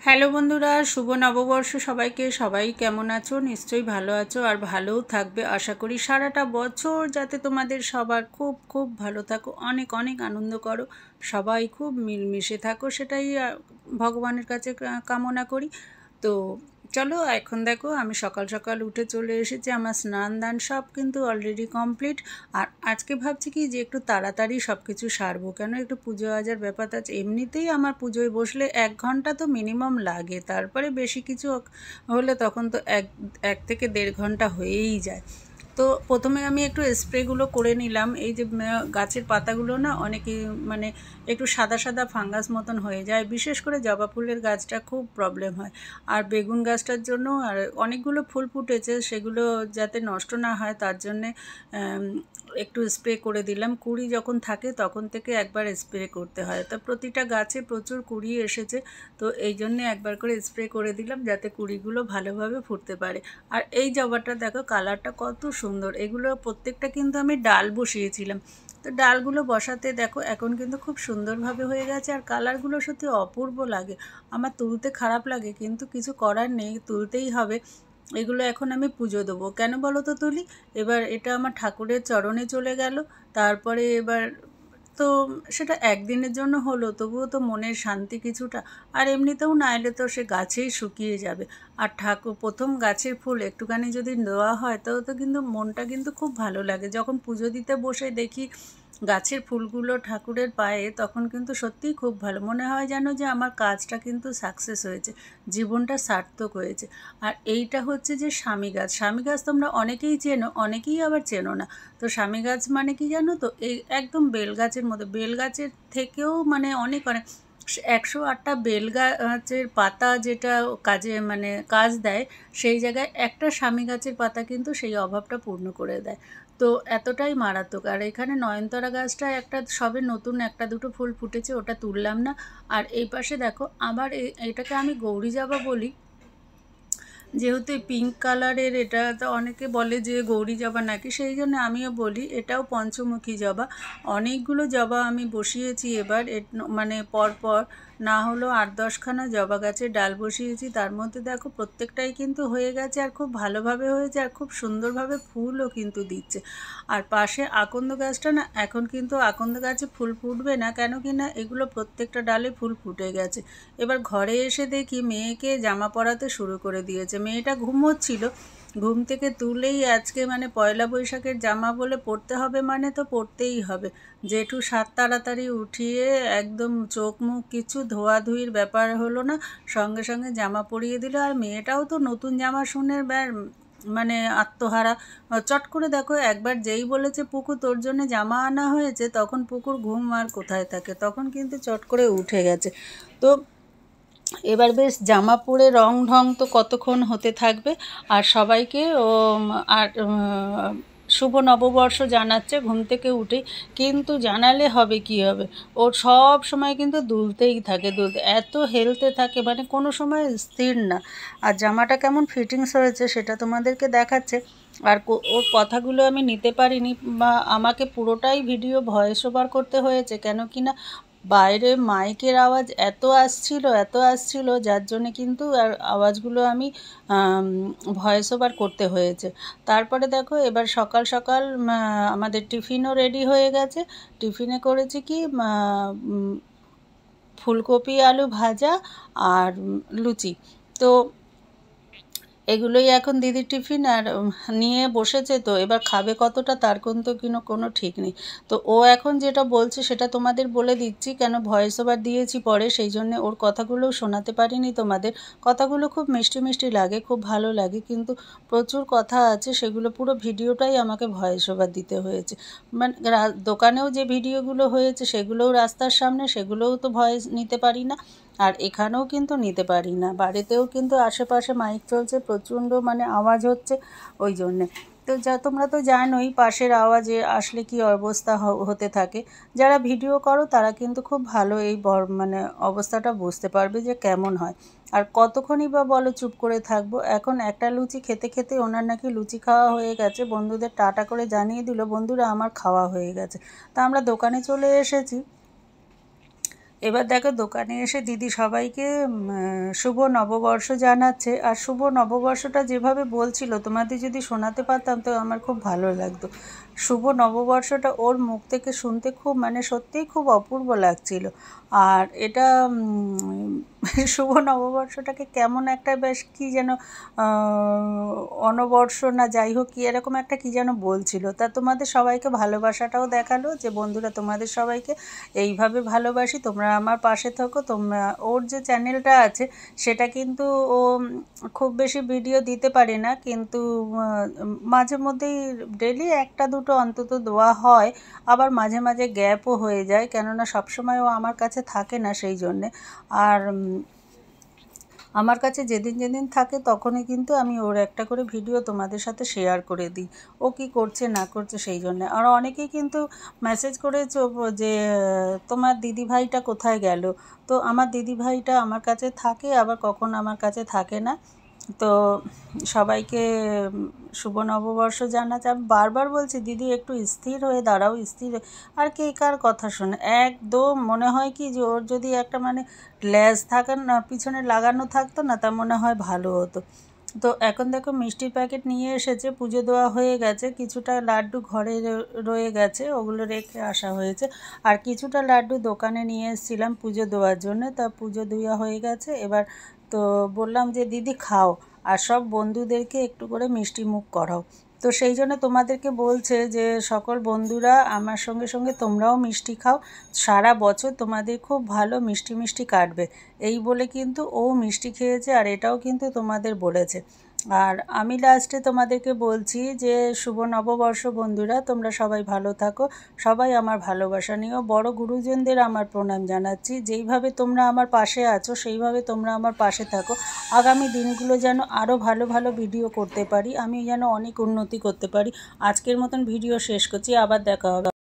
Hello বন্ধুরা, শুভ নববর্ষ সবাইকে। সবাই কেমন আছো? নিশ্চয়ই ভালো আছো আর ভালোও থাকবে আশা করি। সারাটা বছর যাতে তোমাদের সবার খুব খুব ভালো থাকো, অনেক অনেক আনন্দ করো, সবাই খুব মিলমিশে থাকো, সেটাই ভগবানের কাছে কামনা করি। তো চলো, এখন দেখো আমি সকাল সকাল উঠে চলে এসেছি, আমার স্নান দান সব কিন্তু অলরেডি কমপ্লিট। আর আজকে ভাবছি কি যে একটু তাড়াতাড়ি সব কিছু সারবো, কেন একটু পুজো আজার ব্যাপার আছে। এমনিতেই আমার পুজোয় বসলে 1 ঘন্টা তো মিনিমাম লাগে, তারপরে বেশি কিছু হলে তখন তো এক এক থেকে 1.5 ঘন্টা হয়েই যায়। তো প্রথমে আমি একটু স্প্রেগুলো করে নিলাম। এই যে গাছের পাতাগুলো না অনেকে মানে একটু সাদা সাদা ফাঙ্গাস মতন হয়ে যায়, বিশেষ করে জবা ফুলের গাছটা খুব প্রবলেম হয়। আর বেগুন গাছটার জন্য আর অনেকগুলো ফুল ফুটেছে, সেগুলো যাতে নষ্ট না হয় তার জন্যে একটু স্প্রে করে দিলাম। কুঁড়ি যখন থাকে তখন থেকে একবার স্প্রে করতে হয়, তো প্রতিটা গাছে প্রচুর কুঁড়ি এসেছে, তো এই জন্যে একবার করে স্প্রে করে দিলাম যাতে কুঁড়িগুলো ভালোভাবে ফুটতে পারে। আর এই জবাটা দেখো কালারটা কত সুন্দর। এগুলো প্রত্যেকটা কিন্তু আমি ডাল বসিয়েছিলাম, তো ডালগুলো বসাতে দেখো এখন কিন্তু খুব সুন্দরভাবে হয়ে গেছে, আর কালারগুলো সত্যি অপূর্ব লাগে। আমার তুলতে খারাপ লাগে কিন্তু কিছু করার নেই, তুলতেই হবে। এগুলো এখন আমি পুজো দেবো, কেন বলো তো তুলি। এবার এটা আমার ঠাকুরের চরণে চলে গেল, তারপরে এবার তো সেটা একদিনের জন্য হলো, তবুও তো মনের শান্তি কিছুটা। আর এমনিতেও না এলে তো সে গাছেই শুকিয়ে যাবে। আর ঠাকুর প্রথম গাছের ফুল একটুখানি যদি দেওয়া হয় তো কিন্তু মনটা কিন্তু খুব ভালো লাগে। যখন পুজো দিতে বসে দেখি গাছের ফুলগুলো ঠাকুরের পায়ে, তখন কিন্তু সত্যিই খুব ভালো মনে হয়, যেন যে আমার কাজটা কিন্তু সাকসেস হয়েছে, জীবনটা সার্থক হয়েছে। আর এইটা হচ্ছে যে স্বামী গাছ। স্বামী গাছ তোমরা অনেকেই চেনো, অনেকেই আবার চেনো না। তো স্বামী গাছ মানে কি জানো তো, এই একদম বেল গাছের মতো, বেল গাছের থেকেও মানে অনেক অনেক 108টা বেল গাছের পাতা যেটা কাজে মানে কাজ দেয়, সেই জায়গায় একটা স্বামী গাছের পাতা কিন্তু সেই অভাবটা পূর্ণ করে দেয়। তো এতটাই মারাত্মক। আর এখানে নয়নতারা গাছটা একটা সবে নতুন একটা দুটো ফুল ফুটেছে, ওটা তুললাম না। আর এই পাশে দেখো আবার এটাকে আমি গৌরী জবা বলি, যেহেতু পিঙ্ক কালারের, এটা তো অনেকে বলে যে গৌরী জবা নাকি, সেই জন্য আমিও বলি এটাও পঞ্চমুখী জবা। অনেকগুলো জবা আমি বসিয়েছি এবার, মানে পরপর না হলো 8-10খানা জবা গাছের ডাল বসিয়েছি, তার মধ্যে দেখো প্রত্যেকটাই কিন্তু হয়ে গেছে আর খুব ভালোভাবে হয়েছে, আর খুব সুন্দরভাবে ফুলও কিন্তু দিচ্ছে। আর পাশে আকন্দ গাছটা না, এখন কিন্তু আকন্দ গাছে ফুল ফুটবে না, কেন কি না এগুলো প্রত্যেকটা ডালে ফুল ফুটে গেছে। এবার ঘরে এসে দেখি মেয়েকে জামা পরাতে শুরু করে দিয়েছে। মেয়েটা ঘুমোচ্ছিল, ঘুম থেকে তুলেই আজকে মানে পয়লা বৈশাখের জামা বলে পরতে হবে, মানে তো পরতেই হবে। জেঠু তাড়াতাড়ি উঠিয়ে একদম চোখ মুখ কিছু ধোয়াধুয়ির ব্যাপার হলো না, সঙ্গে সঙ্গে জামা পরিয়ে দিল। আর মেয়েটাও তো নতুন জামা শুনে মানে আত্মহারা। চট করে দেখো একবার যেই বলেছে পুকু তোর জন্য জামা আনা হয়েছে, তখন পুকুর ঘুম আর কোথায় থাকে, তখন কিন্তু চট করে উঠে গেছে। তো এবার বেশ জামা পরে রং ঢং তো কতক্ষণ হতে থাকবে। আর সবাইকে আর শুভ নববর্ষ জানাচ্ছে ঘুম থেকে উঠে, কিন্তু জানালে হবে কি হবে, ওর সব সময় কিন্তু দুলতেই থাকে, দুলতে এত হেলতে থাকে, মানে কোনো সময় স্থির না। আর জামাটা কেমন ফিটিংস হয়েছে সেটা তোমাদেরকে দেখাচ্ছে। আর ওর কথাগুলো আমি নিতে পারিনি, বা আমাকে পুরোটাই ভিডিও ভয়েস ওভার করতে হয়েছে, কেন কি না বাইরে মাইকের আওয়াজ এত আসছিল যার জন্যে কিন্তু আর আওয়াজগুলো আমি ভয়েস ওভার করতে হয়েছে। তারপরে দেখো এবার সকাল সকাল আমাদের টিফিনও রেডি হয়ে গেছে। টিফিনে করেছি কি ফুলকপি আলু ভাজা আর লুচি। তো এগুলোই এখন দিদির টিফিন। আর নিয়ে বসেছে, তো এবার খাবে কতটা তার কিন্তু কোনো ঠিক নেই। তো ও এখন যেটা বলছে সেটা তোমাদের বলে দিচ্ছি, কেন ভয়েস ওভার দিয়েছি পরে, সেই জন্য ওর কথাগুলোও শোনাতে পারিনি তোমাদের। কথাগুলো খুব মিষ্টি মিষ্টি লাগে, খুব ভালো লাগে, কিন্তু প্রচুর কথা আছে, সেগুলো পুরো ভিডিওটাই আমাকে ভয়েস ওভার দিতে হয়েছে। মানে দোকানেও যে ভিডিওগুলো হয়েছে সেগুলোও রাস্তার সামনে, সেগুলোও তো ভয়েস নিতে পারি না। আর এখানেও কিন্তু নিতে পারি না, বাড়িতেও কিন্তু আশেপাশে মাইক চলছে, প্রচণ্ড মানে আওয়াজ হচ্ছে, ওই জন্যে। তো তোমরা তো জানোই পাশের আওয়াজে আসলে কি অবস্থা হতে থাকে। যারা ভিডিও করো তারা কিন্তু খুব ভালো এই মানে অবস্থাটা বুঝতে পারবে যে কেমন হয়। আর কতক্ষণই বা বলো চুপ করে থাকবো। এখন একটা লুচি খেতে খেতে ওনার নাকি লুচি খাওয়া হয়ে গেছে, বন্ধুদের টাটা করে জানিয়ে দিল বন্ধুরা আমার খাওয়া হয়ে গেছে। তা আমরা দোকানে চলে এসেছি। এবার দেখো দোকানে এসে দিদি সবাইকে শুভ নববর্ষ জানাচ্ছে। আর শুভ নববর্ষটা যেভাবে বলছিল তোমাদের যদি শোনাতে পারতাম তো আমার খুব ভালো লাগতো। শুভ নববর্ষটা ওর মুখ থেকে শুনতে খুব মানে সত্যিই খুব অপূর্ব লাগছিল। আর এটা শুভ নববর্ষটাকে কেমন একটা বেশ কী যেন অনবর্ষ না যাই হোক কী এরকম একটা কী যেন বলছিল। তা তোমাদের সবাইকে ভালোবাসাটাও দেখালো যে বন্ধুরা তোমাদের সবাইকে এইভাবে ভালোবাসি, তোমরা আমার পাশে থাকো। তোমরা ওর যে চ্যানেলটা আছে সেটা কিন্তু ও খুব বেশি ভিডিও দিতে পারে না, কিন্তু মাঝে মধ্যেই ডেলি একটা দুটো অন্তত দেওয়া হয়। আবার মাঝে মাঝে গ্যাপও হয়ে যায়, কেননা সবসময় ও আমার কাছে থাকে না সেই জন্যে। আর আমার কাছে যেদিন যেদিন থাকে তখনই কিন্তু আমি ওর একটা করে ভিডিও তোমাদের সাথে শেয়ার করে দিই, ও কী করছে না করছে সেই জন্যে। আর অনেকেই কিন্তু মেসেজ করেছো যে তোমার দিদিভাইটা কোথায় গেল। তো আমার দিদিভাইটা আমার কাছে থাকে, আবার কখন আমার কাছে থাকে না। তো সবাইকে শুভ নববর্ষ জানাচ্ছি। আমি বারবার বলছি দিদি একটু স্থির হয়ে দাঁড়াও, স্থির। আর কে কার কথা শোনে, একদম মনে হয় কি যে ওর যদি একটা মানে ল্যাজ থাকার না পিছনে লাগানো থাকতো না তা মনে হয় ভালো হতো। তো এখন দেখো মিষ্টির প্যাকেট নিয়ে এসেছে, পুজো দেওয়া হয়ে গেছে, কিছুটা লাড্ডু ঘরে রয়ে গেছে, ওগুলো রেখে আসা হয়েছে। আর কিছুটা লাড্ডু দোকানে নিয়ে এসেছিলাম পুজো দেওয়ার জন্য, তা পুজো দেওয়া হয়ে গেছে। এবার তো বললাম যে দিদি খাও, আর সব বন্ধুদেরকে একটু করে মিষ্টি মুখ করাও। তো সেই জন্য তোমাদেরকে বলছে যে সকল বন্ধুরা আমার সঙ্গে সঙ্গে তোমরাও মিষ্টি খাও, সারা বছর তোমাদের খুব ভালো মিষ্টি মিষ্টি কাটবে। এই বলে কিন্তু ও মিষ্টি খেয়েছে, আর এটাও কিন্তু তোমাদের বলেছে। আর আমি লাস্টে তোমাদেরকে বলছি যে শুভ নববর্ষ বন্ধুরা, তোমরা সবাই ভালো থাকো, সবাই আমার ভালোবাসা নিও। বড় গুরুজনদের আমার প্রণাম জানাচ্ছি। যেইভাবে তোমরা আমার পাশে আছো সেইভাবে তোমরা আমার পাশে থাকো। আগামী দিনগুলো যেন আরও ভালো ভালো ভিডিও করতে পারি, আমি যেন অনেক উন্নতি করতে পারি। আজকের মতন ভিডিও শেষ করছি, আবার দেখা হবে।